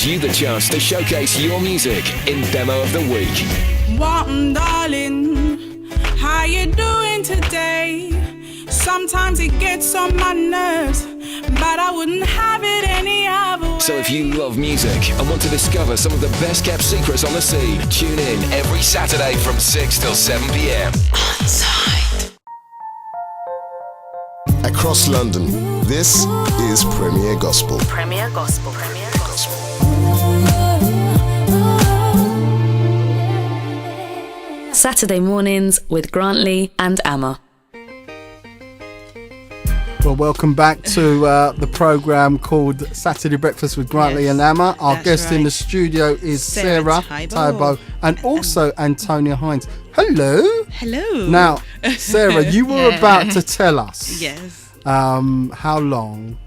gives you the chance to showcase your music in Demo of the Week. Welcome, darling. How you doing today? Sometimes it gets on my nerves, but I wouldn't have it any other way. So if you love music and want to discover some of the best kept secrets on the scene, tune in every Saturday from 6 till 7 p.m. On site. Across London, this is Premier Gospel. Premier Gospel. Premier Gospel. Saturday mornings with Grantley and Amma. Well, welcome back to the programme called Saturday Breakfast with Grantley and Amma. Our guest in the studio is Sarah Teibo and also Antonia Hines. Hello. Hello. Now, Sarah, you were about to tell us how long.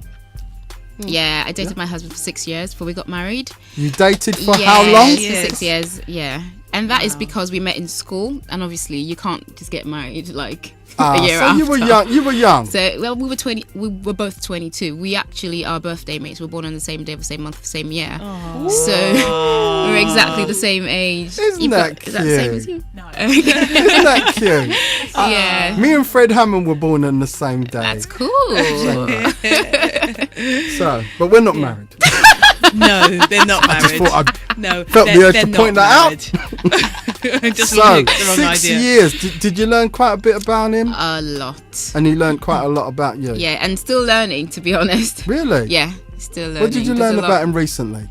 Yeah, I dated my husband for 6 years before we got married. You dated for how long? For 6 years, yeah. And that is because we met in school, and obviously you can't just get married like a year so after. You were young. So, well, we were 20. We were both 22. We actually, our birthday mates, were born on the same day, of the same month, the same year. Oh. So we're exactly the same age. Isn't that cute? Is that the same as you? No. Isn't that cute? Yeah. Me and Fred Hammond were born on the same day. That's cool. So, but we're not married. No, they're not married. I just thought felt the urge to point that out. Just so, the wrong 6 idea. years. Did you learn quite a bit about him? A lot. And he learned quite a lot about you? Yeah, and still learning, to be honest. Really? Yeah, still learning. What did you learn about him recently?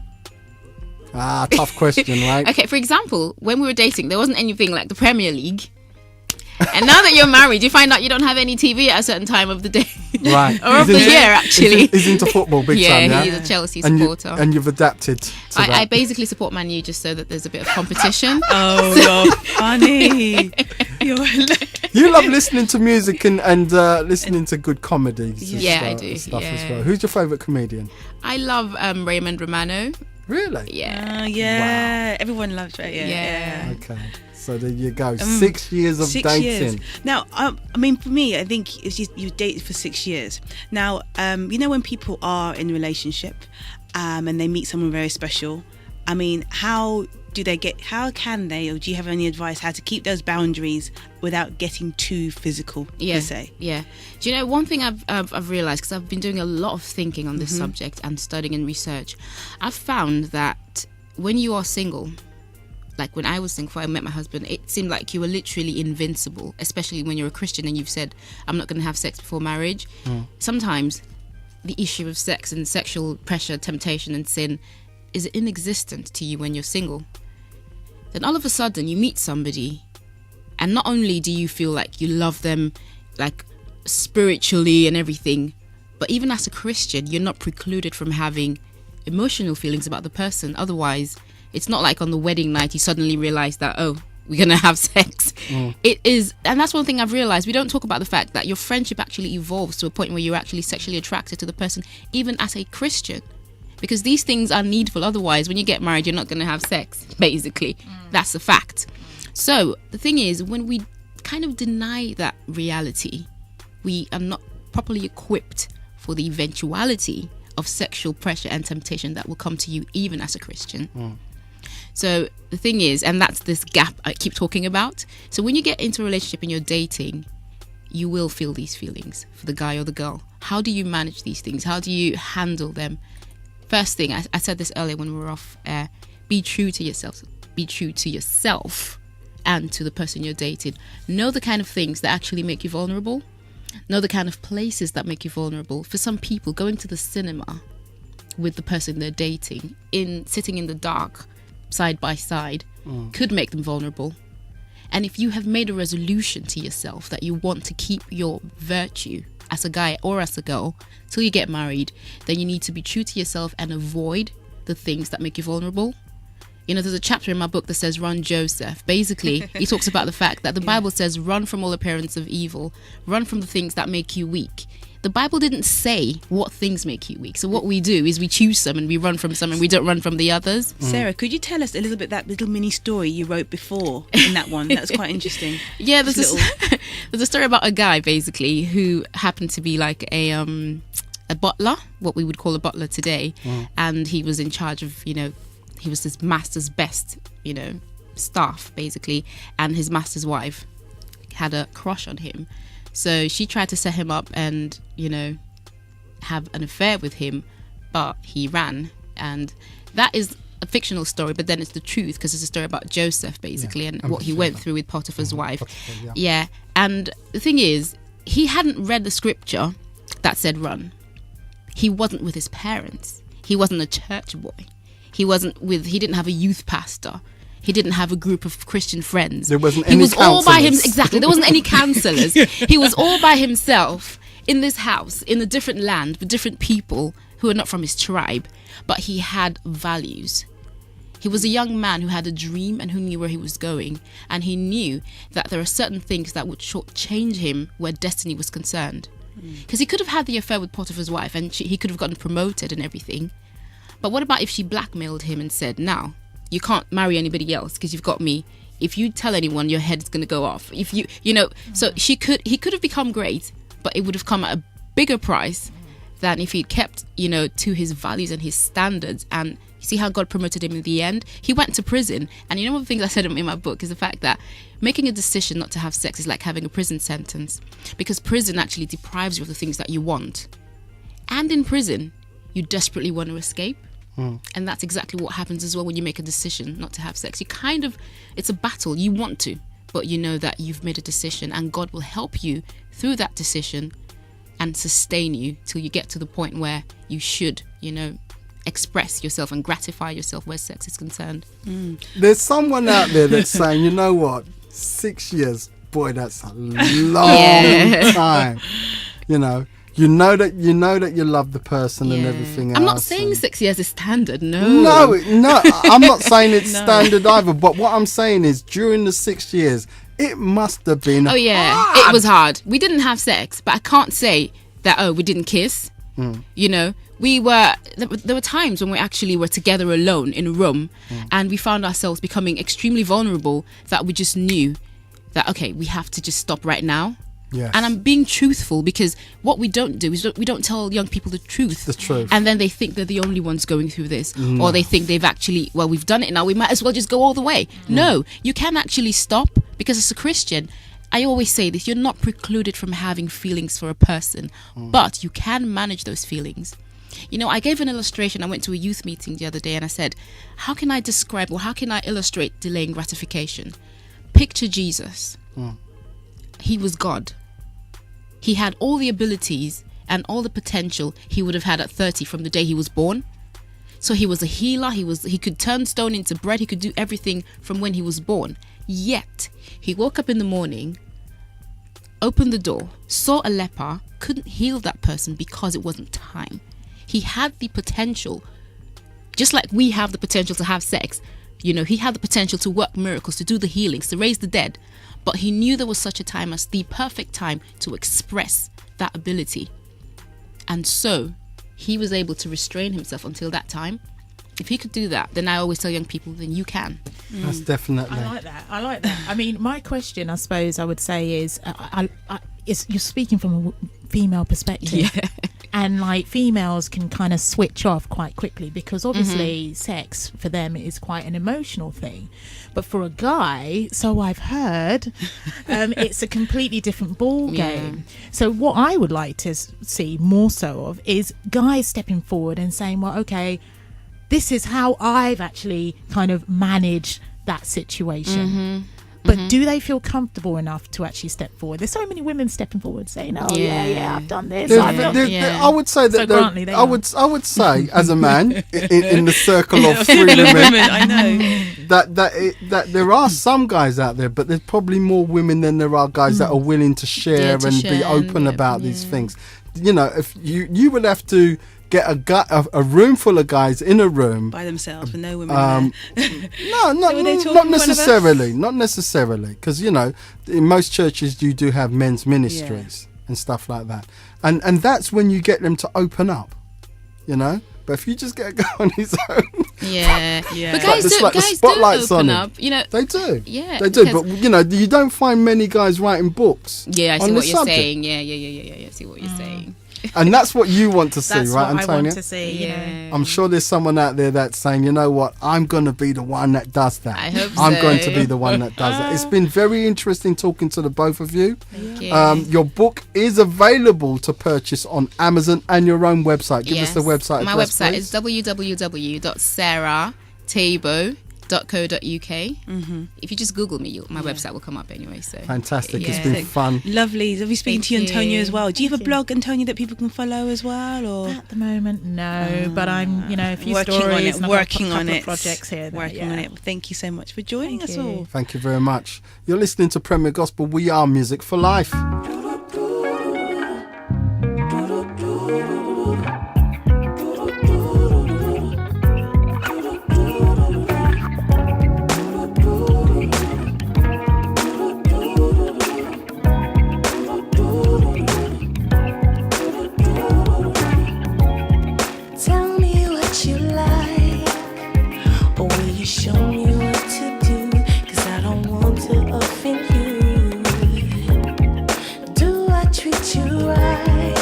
Tough question, right? Okay, for example, when we were dating, there wasn't anything like the Premier League. And now that you're married, you find out you don't have any TV at a certain time of the day. Right. Or of the year, actually. He's into football big time, yeah? He's a Chelsea supporter. And you've adapted to that. I basically support Man U just so that there's a bit of competition. Oh, you're funny. You love listening to music and listening to good comedies. Yeah, I do. Stuff as well. Who's your favourite comedian? I love Raymond Romano. Really? Yeah. Yeah. Wow. Everyone loves it. Yeah. Okay. So there you go. 6 years of dating. Years. Now, I mean, for me, I think it's just, you dated for 6 years. Now, you know when people are in a relationship and they meet someone very special, I mean, how can they, or do you have any advice how to keep those boundaries without getting too physical, per se? Yeah. Do you know, one thing I've realised, because I've been doing a lot of thinking on this subject and studying and research, I've found that when you are single, like when I was single before I met my husband, it seemed like you were literally invincible, especially when you're a Christian and you've said, I'm not going to have sex before marriage. Sometimes the issue of sex and sexual pressure, temptation and sin is inexistent to you when you're single. Then all of a sudden you meet somebody and not only do you feel like you love them like spiritually and everything, but even as a Christian, you're not precluded from having emotional feelings about the person. Otherwise, it's not like on the wedding night you suddenly realize that, oh, we're going to have sex. It is, and that's one thing I've realized. We don't talk about the fact that your friendship actually evolves to a point where you're actually sexually attracted to the person, even as a Christian. Because these things are needful. Otherwise, when you get married, you're not going to have sex, basically. That's a fact. So the thing is, when we kind of deny that reality, we are not properly equipped for the eventuality of sexual pressure and temptation that will come to you even as a Christian. So the thing is, and that's this gap I keep talking about. So when you get into a relationship and you're dating, you will feel these feelings for the guy or the girl. How do you manage these things? How do you handle them? First thing, I said this earlier when we were off air, be true to yourself. Be true to yourself and to the person you're dating. Know the kind of things that actually make you vulnerable. Know the kind of places that make you vulnerable. For some people, going to the cinema with the person they're dating, sitting in the dark, side by side, could make them vulnerable. And if you have made a resolution to yourself that you want to keep your virtue as a guy or as a girl till you get married, then you need to be true to yourself and avoid the things that make you vulnerable. You know, there's a chapter in my book that says run Joseph. Basically, he talks about the fact that the Bible says run from all appearance of evil, run from the things that make you weak. The Bible didn't say what things make you weak. So what we do is we choose some and we run from some and we don't run from the others. Sarah, could you tell us a little bit that little mini story you wrote before in that one? That was quite interesting. Yeah, there's a story about a guy basically who happened to be like a a butler, what we would call a butler today, and he was in charge of, he was his master's best, staff basically, and his master's wife had a crush on him. So she tried to set him up and, have an affair with him, but he ran. And that is a fictional story, but then it's the truth, because it's a story about Joseph basically, and what he went through with Potiphar's wife. Yeah. And the thing is, he hadn't read the scripture that said run. He wasn't with his parents. He wasn't a church boy. He didn't have a youth pastor. He didn't have a group of Christian friends. There wasn't any counselors. All by him. Exactly. There wasn't any counselors. He was all by himself in this house, in a different land, with different people who are not from his tribe. But he had values. He was a young man who had a dream and who knew where he was going. And he knew that there are certain things that would shortchange him where destiny was concerned. Because he could have had the affair with Potiphar's wife and he could have gotten promoted and everything. But what about if she blackmailed him and said, "Now, you can't marry anybody else because you've got me. If you tell anyone, your head's going to go off." If so he could have become great, but it would have come at a bigger price than if he'd kept, to his values and his standards. And you see how God promoted him in the end? He went to prison. And one of the things I said in my book is the fact that making a decision not to have sex is like having a prison sentence, because prison actually deprives you of the things that you want. And in prison, you desperately want to escape. And that's exactly what happens as well when you make a decision not to have sex. It's a battle. You want to, but you know that you've made a decision, and God will help you through that decision and sustain you till you get to the point where you should, express yourself and gratify yourself where sex is concerned. There's someone out there that's saying, you know what, 6 years, boy, that's a long time. You know that you love the person and everything else. I'm not saying 6 years is standard, no. No, I'm not saying it's standard either. But what I'm saying is, during the 6 years, it must have been hard. It was hard. We didn't have sex, but I can't say that, we didn't kiss. There were times when we actually were together alone in a room and we found ourselves becoming extremely vulnerable, that we just knew that, okay, we have to just stop right now. Yes. And I'm being truthful, because what we don't do is we don't tell young people the truth. And then they think they're the only ones going through this. Or they think they've actually, we've done it now, we might as well just go all the way. No, you can actually stop, because as a Christian, I always say this, you're not precluded from having feelings for a person, but you can manage those feelings. I gave an illustration. I went to a youth meeting the other day and I said, how can I describe, or how can I illustrate delaying gratification? Picture Jesus. He was God. He had all the abilities and all the potential he would have had at 30 from the day he was born. So he was a healer. He could turn stone into bread. He could do everything from when he was born. Yet he woke up in the morning, opened the door, saw a leper, couldn't heal that person because it wasn't time. He had the potential, just like we have the potential to have sex. He had the potential to work miracles, to do the healings, to raise the dead. But he knew there was such a time as the perfect time to express that ability. And so he was able to restrain himself until that time. If he could do that, then I always tell young people, then you can. That's definitely. I like that. I mean, my question, I suppose I would say is, you're speaking from a female perspective. Yeah. And females can kind of switch off quite quickly, because obviously sex for them is quite an emotional thing. But for a guy, so I've heard, it's a completely different ball game. So what I would like to see more so of is guys stepping forward and saying, well, okay, this is how I've actually kind of managed that situation. But do they feel comfortable enough to actually step forward? There's so many women stepping forward saying, "Oh yeah, I've done this." I would say that. So I would say, as a man in the circle of three women, I know that there are some guys out there, but there's probably more women than there are guys that are willing to share and be open about these things. If you would have to get a room full of guys in a room by themselves with no women not necessarily, because in most churches you do have men's ministries and stuff like that, and that's when you get them to open up, but if you just get a guy on his own, but guys do open up, they do, they do, but you don't find many guys writing books. I see what you're saying. I see what you're saying. And that's what you want to see, That's right, what Antonia? I want to see. You know. I'm sure there's someone out there that's saying, you know what, I'm going to be the one that does that. I hope I'm so. going to be the one that does that. It's been very interesting talking to the both of you. Thank you. Your book is available to purchase on Amazon and your own website. Give us the website My address, website please. is www.sarah.teibo.co.uk. If you just Google me, my website will come up anyway. So Fantastic. It's Yeah. been fun. Lovely. Lovely speaking Thank to you, Antonia, you. as well. Do you have a blog, Antonia, that people can follow as well? Or At the moment, no. But I'm, a few working stories. on it, and I've got a working couple on of it, projects here. working on it. Thank you so much for joining us all. Thank you very much. You're listening to Premier Gospel. We are Music for Life. Tell me what you like, or will you show me what to do? 'Cause I don't want to offend you. Do I treat you right?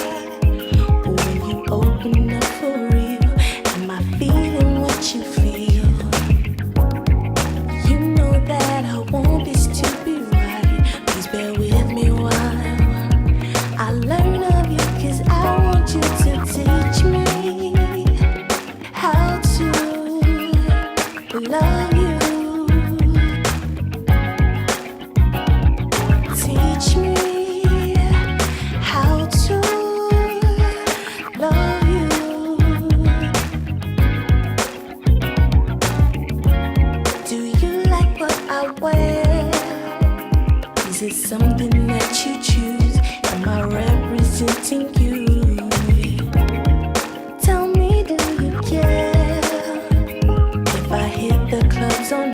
Or when you open up for real, am I feeling what you feel? You know that I want this to be right. Please bear with me while I learn of you, 'cause I want you to teach me how to love you. Teach me how to love you. Do you like what I wear? Is it something that you choose? Am I representing you? Tell me, do you care if I hit the clubs on